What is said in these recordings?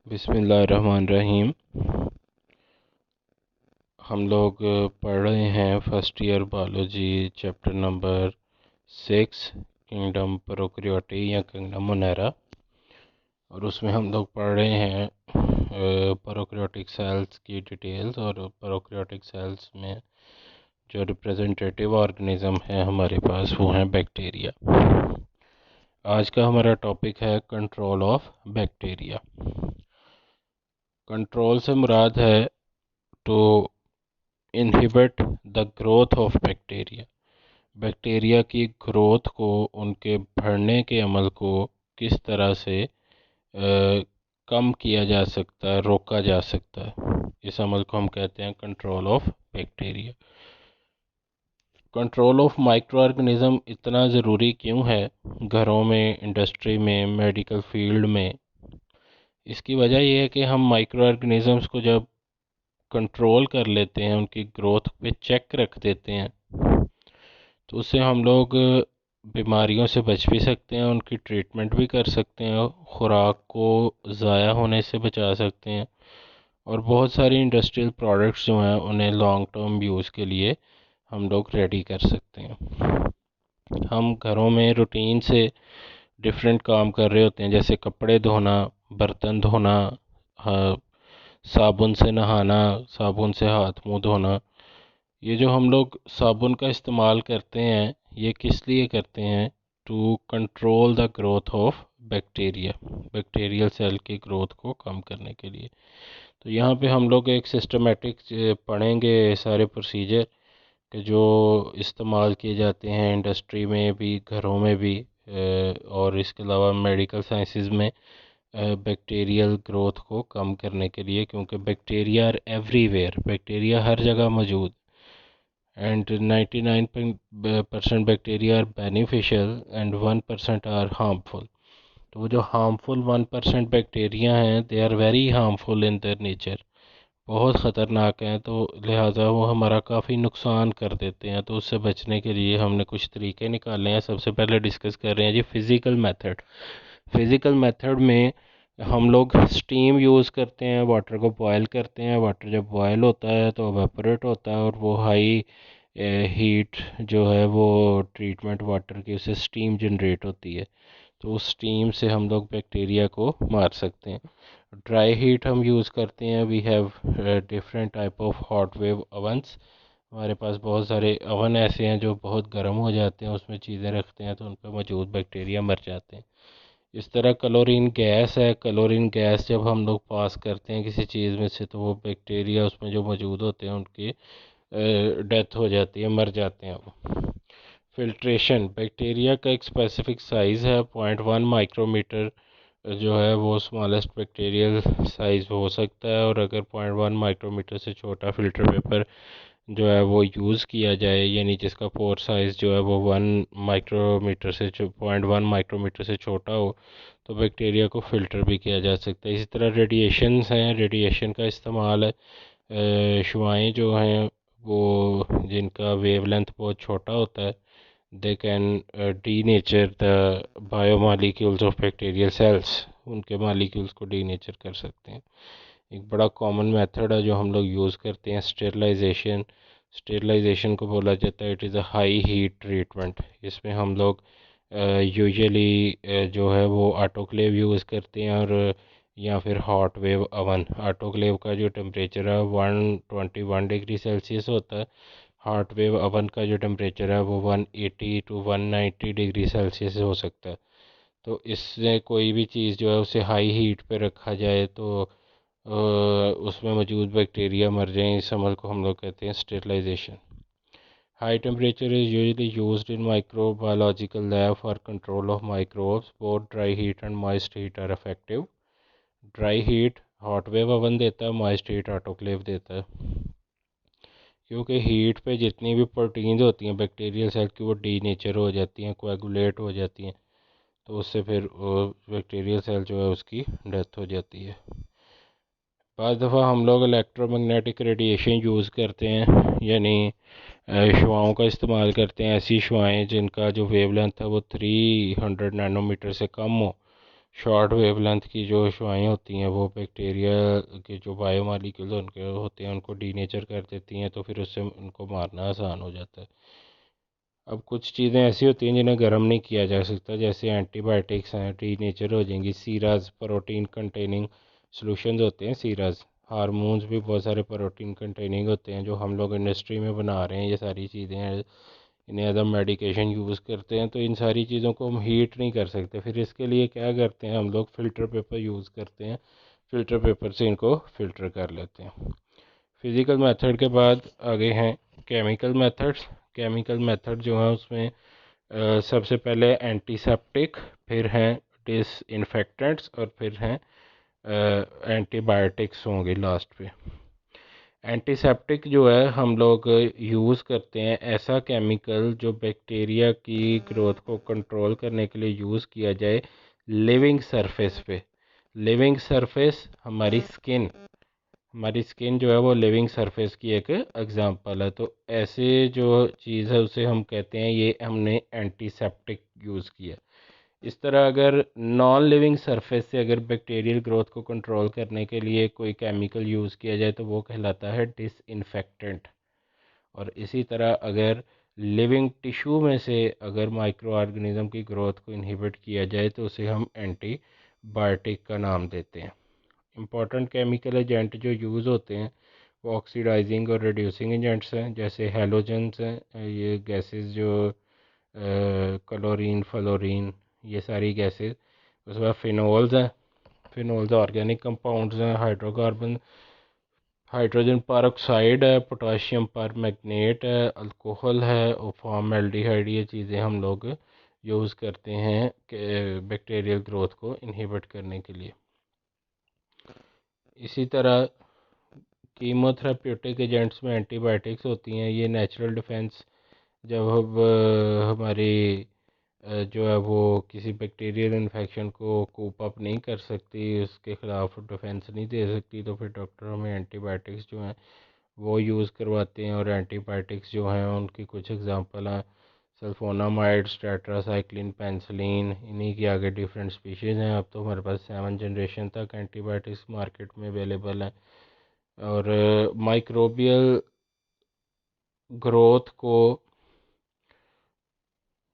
बिस्मिल्लाहिर्रहमानिर्रहीम। हम लोग पढ़ रहे हैं first year biology chapter number 6 kingdom Prokaryotae या किंगडम मोनेरा, और उसमें हम लोग पढ़ रहे हैं प्रोकैरियोटिक सेल्स की डिटेल्स। और प्रोकैरियोटिक सेल्स में जो रिप्रेजेंटेटिव ऑर्गेनिज्म है हमारे पास वो हैं बैक्टीरिया। आज का हमारा टॉपिक है कंट्रोल ऑफ बैक्टीरिया। कंट्रोल से मुराद है to inhibit the growth of bacteria. Bacteria की ग्रोथ को, उनके बढ़ने के अमल को किस तरह से कम किया जा सकता है, रोका जा सकता है, इस अमल को हम कहते हैं control of bacteria. Control of micro organism इतना ज़रूरी क्यों है घरों में, इंडस्ट्री में, मेडिकल फील्ड में? इसकी वजह यह है कि हम माइक्रो ऑर्गेनिजम्स को जब कंट्रोल कर लेते हैं, उनकी ग्रोथ पे चेक रख देते हैं, तो उससे हम लोग बीमारियों से बच भी सकते हैं, उनकी ट्रीटमेंट भी कर सकते हैं, खुराक को ज़ाया होने से बचा सकते हैं, और बहुत सारी इंडस्ट्रियल प्रोडक्ट्स जो हैं उन्हें लॉन्ग टर्म यूज़ के लिए हम लोग रेडी कर सकते हैं। हम घरों में रूटीन से डिफरेंट काम कर रहे होते हैं, जैसे कपड़े धोना, बर्तन धोना, साबुन से नहाना, साबुन से हाथ मुंह धोना। ये जो हम लोग साबुन का इस्तेमाल करते हैं, ये किस लिए करते हैं? To control the growth of bacteria, bacterial cell की ग्रोथ को कम करने के लिए। तो यहाँ पे हम लोग एक सिस्टमेटिक पढ़ेंगे सारे प्रोसीजर कि जो इस्तेमाल किए जाते हैं इंडस्ट्री में भी, घरों में भी, और इसके अलावा मेडिकल साइंसेज में बैक्टीरियल ग्रोथ को कम करने के लिए, क्योंकि बैक्टीरिया आर एवरीवेयर, बैक्टीरिया हर जगह मौजूद, and 99% bacteria are beneficial and 1% are harmful. तो वो जो हार्मफुल 1% बैक्टीरिया हैं, they are very harmful in their nature, बहुत ख़तरनाक हैं, तो लिहाजा वो हमारा काफ़ी नुकसान कर देते हैं। तो उससे बचने के लिए हमने कुछ तरीके निकाले हैं। सबसे पहले डिस्कस कर रहे हैं जी फिज़िकल मेथड। फिज़िकल मेथड में हम लोग स्टीम यूज़ करते हैं, वाटर को बॉयल करते हैं। वाटर जब बॉयल होता है तो एवेपोरेट होता है, और वो हाई हीट जो है वो ट्रीटमेंट वाटर की, उससे स्टीम जनरेट होती है। तो उस स्टीम से हम लोग बैक्टीरिया को मार सकते हैं। ड्राई हीट हम यूज़ करते हैं। We have different type of hot wave ovens. हमारे पास बहुत सारे अवन ऐसे हैं जो बहुत गर्म हो जाते हैं, उसमें चीज़ें रखते हैं तो उन पर मौजूद बैक्टीरिया मर जाते हैं। इस तरह क्लोरीन गैस है। क्लोरीन गैस जब हम लोग पास करते हैं किसी चीज़ में से, तो वो बैक्टीरिया उसमें जो मौजूद होते हैं उनकी डेथ हो जाती है, मर जाते हैं वो। फिल्ट्रेशन, बैक्टीरिया का एक स्पेसिफिक साइज़ है 0.1 माइक्रोमीटर जो है वो स्मॉलेस्ट बैक्टीरियल साइज़ हो सकता है। और अगर 0.1 माइक्रोमीटर से छोटा फ़िल्टर पेपर जो है वो यूज़ किया जाए, यानी जिसका पोर साइज़ जो है वो 1 माइक्रोमीटर से 0.1 माइक्रोमीटर से छोटा हो, तो बैक्टीरिया को फ़िल्टर भी किया जा सकता है। इसी तरह रेडिएशंस हैं, रेडिएशन का इस्तेमाल है। शुआएँ जो हैं वो, जिनका वेवलेंथ बहुत छोटा होता है, they can denature the biomolecules of bacterial cells, उनके मॉलिक्यूल्स को डीनेचर कर सकते हैं। एक बड़ा कॉमन मेथड है जो हम लोग यूज़ करते हैं, स्टेरिलाइजेशन। स्टेरिलाइजेशन को बोला जाता है it is a high heat treatment. इसमें हम लोग यूजुअली जो है वो ऑटोक्लेव यूज़ करते हैं, और या फिर हॉट वेव अवन। ऑटोक्लेव का जो टेम्परेचर है 121 डिग्री सेल्सियस होता है। हॉट वेव अवन का जो टेम्परेचर है वो 180 टू 190 डिग्री सेल्सियस हो सकता है। तो इससे कोई भी चीज़ जो है उसे हाई हीट पे रखा जाए तो उसमें मौजूद बैक्टीरिया मर जाएं। इस अमल को हम लोग कहते हैं sterilisation. High temperature is usually used in microbiological lab for control of microbes. Both dry heat and moist heat are effective. Dry heat hot wave oven देता है, मॉइस्ट हीट ऑटोक्लेव देता है। क्योंकि हीट पे जितनी भी प्रोटीन्स होती हैं बैक्टीरियल सेल की, वो डीनेचर हो जाती हैं, कोएगुलेट हो जाती हैं, तो उससे फिर बैक्टीरियल सेल जो है उसकी डेथ हो जाती है। बाज़ दफ़ा हम लोग इलेक्ट्रोमैग्नेटिक रेडिएशन यूज़ करते हैं, यानी शुआओं का इस्तेमाल करते हैं। ऐसी शुआएँ जिनका जो वेवलेंथ है वो 300 नैनोमीटर से कम हो। शॉर्ट वेवलेंथ की जो शुआएँ होती हैं वो बैक्टीरिया के जो बायोमॉलिक्यूल्स उनके होते हैं उनको डीनेचर कर देती हैं, तो फिर उससे उनको मारना आसान हो जाता है। अब कुछ चीज़ें ऐसी होती हैं जिन्हें गर्म नहीं किया जा सकता, जैसे एंटीबायोटिक्स हैं, डीनेचर हो जाएंगी। सीराज प्रोटीन कंटेनिंग सॉल्यूशंस होते हैं, सीराज। हार्मोन्स भी बहुत सारे प्रोटीन कंटेनिंग होते हैं जो हम लोग इंडस्ट्री में बना रहे हैं, ये सारी चीज़ें हैं। इन्हें एज अ मेडिकेशन यूज़ करते हैं, तो इन सारी चीज़ों को हम हीट नहीं कर सकते। फिर इसके लिए क्या करते हैं, हम लोग फ़िल्टर पेपर यूज़ करते हैं। फ़िल्टर पेपर से इनको फ़िल्टर कर लेते हैं। फिज़िकल मेथड के बाद आगे हैं केमिकल मेथड्स। केमिकल मेथड जो है उसमें सबसे पहले एंटीसेप्टिक, फिर हैं डिसइंफेक्टेंट्स और फिर हैं एंटीबायोटिक्स होंगे लास्ट पे। एंटीसेप्टिक जो है हम लोग यूज़ करते हैं ऐसा केमिकल जो बैक्टीरिया की ग्रोथ को कंट्रोल करने के लिए यूज़ किया जाए लिविंग सरफेस पे। लिविंग सरफेस हमारी स्किन जो है वो लिविंग सरफेस की एक एग्जांपल है। तो ऐसे जो चीज़ है उसे हम कहते हैं ये हमने एंटीसेप्टिक यूज़ किया। इस तरह अगर नॉन लिविंग सरफेस से अगर बैक्टीरियल ग्रोथ को कंट्रोल करने के लिए कोई केमिकल यूज़ किया जाए तो वो कहलाता है डिसइंफेक्टेंट। और इसी तरह अगर लिविंग टिश्यू में से अगर माइक्रो ऑर्गेनिज्म की ग्रोथ को इनहिबिट किया जाए तो उसे हम एंटीबायोटिक का नाम देते हैं। इम्पॉर्टेंट केमिकल एजेंट जो यूज़ होते हैं वो ऑक्सीडाइजिंग और रिड्यूसिंग एजेंट्स हैं, जैसे हेलोजेंस हैं, ये गैसेस जो क्लोरीन फ्लोरीन ये सारी गैसेस। उसके बाद फिनोल्स हैं, फिनोल्स ऑर्गेनिक कंपाउंड्स हैं। हाइड्रोकार्बन हाइड्रोजन परऑक्साइड है, पोटाशियम परमैंगनेट है, अल्कोहल है और फॉर्मल्डिहाइड, ये चीज़ें हम लोग यूज़ करते हैं बैक्टीरियल ग्रोथ को इनहिबिट करने के लिए। इसी तरह कीमोथेरेप्यूटिक एजेंट्स में एंटीबायोटिक्स होती हैं, ये नेचुरल डिफेंस जब अब हमारी जो है वो किसी बैक्टीरियल इन्फेक्शन को कोप अप नहीं कर सकती, उसके ख़िलाफ़ डिफेंस नहीं दे सकती, तो फिर डॉक्टर हमें एंटीबायोटिक्स जो हैं वो यूज़ करवाते हैं। और एंटीबायोटिक्स जो हैं उनकी कुछ एग्जांपल हैं सल्फोनामाइड, टेट्रासाइक्लिन, पेनिसिलिन, इन्हीं की आगे डिफरेंट स्पीशीज़ हैं। अब तो हमारे पास 7 जनरेशन तक एंटीबायोटिक्स मार्केट में अवेलेबल हैं। और माइक्रोबियल ग्रोथ को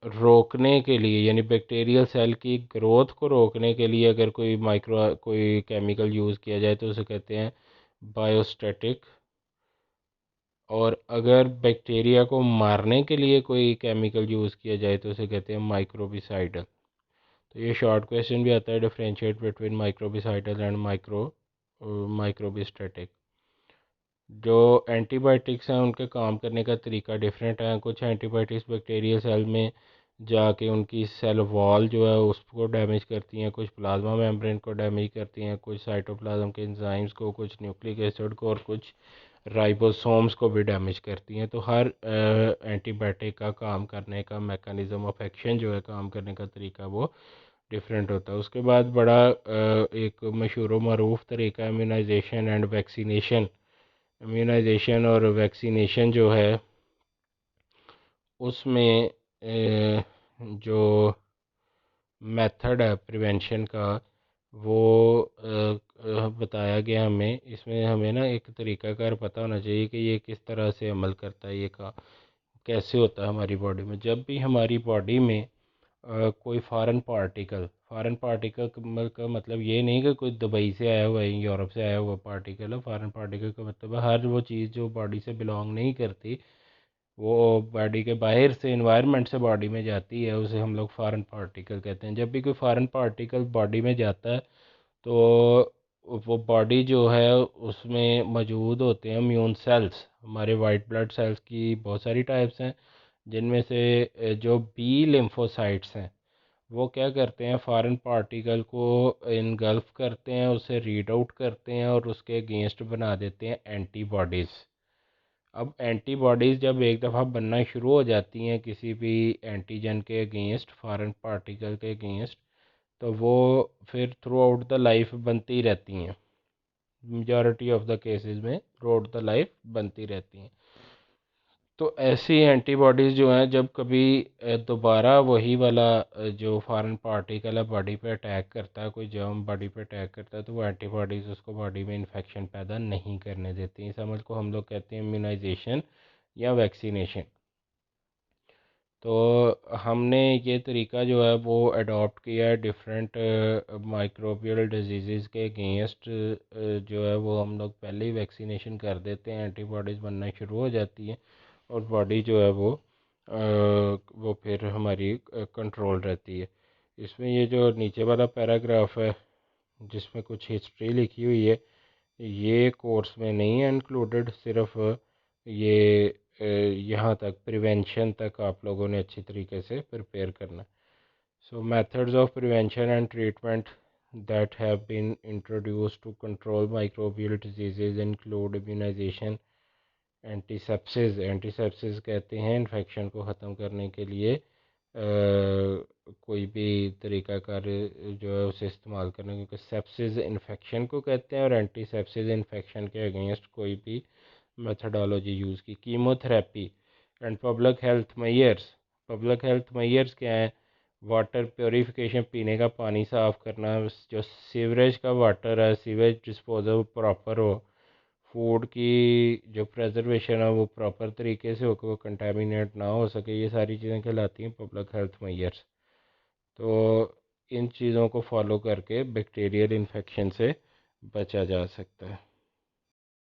रोकने के लिए यानी बैक्टीरियल सेल की ग्रोथ को रोकने के लिए अगर कोई केमिकल यूज़ किया जाए तो उसे कहते हैं बायोस्टैटिक। और अगर बैक्टीरिया को मारने के लिए कोई केमिकल यूज़ किया जाए तो उसे कहते हैं माइक्रोबिसाइडल। तो ये शॉर्ट क्वेश्चन भी आता है, डिफरेंशिएट बिटवीन माइक्रोबिसाइडल एंड माइक्रोबिस्टैटिक। जो एंटीबायोटिक्स हैं उनके काम करने का तरीका डिफरेंट है। कुछ एंटीबायोटिक्स बैक्टीरियल सेल में जाके उनकी सेल वॉल जो है उसको डैमेज करती हैं, कुछ प्लाज्मा मेम्ब्रेन को डैमेज करती हैं, कुछ साइटोप्लाज्म के एंजाइम्स को, कुछ न्यूक्लिक एसिड को और कुछ राइबोसोम्स को भी डैमेज करती हैं। तो हर एंटीबायोटिक का काम करने का मैकेनिज्म ऑफ एक्शन जो है, काम करने का तरीका वो डिफरेंट होता है। उसके बाद बड़ा एक मशहूर मरूफ तरीका इम्यूनाइजेशन एंड वैक्सीनेशन। इम्यूनाइजेशन और वैक्सीनेशन जो है उसमें जो मेथड है प्रिवेंशन का वो बताया गया हमें। इसमें हमें ना एक तरीकाकार पता होना चाहिए कि ये किस तरह से अमल करता है, ये का कैसे होता है हमारी बॉडी में। जब भी हमारी बॉडी में कोई फॉरेन पार्टिकल का मतलब ये नहीं कि कोई दुबई से आया हुआ है, यूरोप से आया हुआ पार्टिकल है। फॉरेन पार्टिकल का मतलब है हर वो चीज़ जो बॉडी से बिलोंग नहीं करती, वो बॉडी के बाहर से इन्वायरमेंट से बॉडी में जाती है, उसे हम लोग फॉरेन पार्टिकल कहते हैं। जब भी कोई फॉरेन पार्टिकल बॉडी में जाता है तो वो बॉडी जो है उसमें मौजूद होते हैं इम्यून सेल्स। हमारे वाइट ब्लड सेल्स की बहुत सारी टाइप्स हैं, जिनमें से जो बी लिम्फोसाइट्स हैं वो क्या करते हैं, फॉरेन पार्टिकल को इनगल्फ करते हैं, उसे रीड आउट करते हैं और उसके अगेंस्ट बना देते हैं एंटीबॉडीज़। अब एंटीबॉडीज़ जब एक दफ़ा बनना शुरू हो जाती हैं किसी भी एंटीजन के अगेंस्ट, फॉरेन पार्टिकल के अगेंस्ट, तो वो फिर थ्रू आउट द लाइफ बनती रहती हैं। मेजॉरिटी ऑफ द केसेस में थ्रू आउट द लाइफ बनती रहती हैं। तो ऐसी एंटीबॉडीज़ जो हैं जब कभी दोबारा वही वाला जो फॉरेन पार्टिकल है बॉडी पे अटैक करता है, कोई जर्म बॉडी पे अटैक करता है, तो वो एंटीबॉडीज़ उसको बॉडी में इन्फेक्शन पैदा नहीं करने देती। इस अमल को हम लोग कहते हैं इम्यूनाइजेशन या वैक्सीनेशन। तो हमने ये तरीका जो है वो अडॉप्ट किया है डिफरेंट माइक्रोबियल डिजीज़ के अगेंस्ट। जो है वो हम लोग पहले ही वैक्सीनेशन कर देते हैं, एंटीबॉडीज़ बनना शुरू हो जाती है और बॉडी जो है वो फिर हमारी कंट्रोल रहती है। इसमें ये जो नीचे वाला पैराग्राफ है जिसमें कुछ हिस्ट्री लिखी हुई है, ये कोर्स में नहीं है इंक्लूडेड, सिर्फ ये यहाँ तक प्रिवेंशन तक आप लोगों ने अच्छी तरीके से प्रिपेयर करना। सो methods of prevention and treatment that have been introduced to control microbial diseases include immunization, antisepsis कहते हैं इन्फेक्शन को ख़त्म करने के लिए कोई भी तरीक़ाकार जो है उसे इस्तेमाल करना, क्योंकि सेप्सिस इन्फेक्शन को कहते हैं और एंटीसेप्सिस इन्फेक्शन के अगेंस्ट कोई भी मेथडोलॉजी यूज़ की। Chemotherapy and public health measures क्या हैं? वाटर प्योरीफिकेशन, पीने का पानी साफ़ करना, जो सीवरेज का वाटर है सीवेज डिस्पोजल प्रॉपर हो, फूड की जो प्रेजर्वेशन है वो प्रॉपर तरीके से हो कि वो कंटेमिनेट ना हो सके, ये सारी चीज़ें कहलाती हैं पब्लिक हेल्थ मेजर्स। तो इन चीज़ों को फॉलो करके बैक्टीरियल इन्फेक्शन से बचा जा सकता है।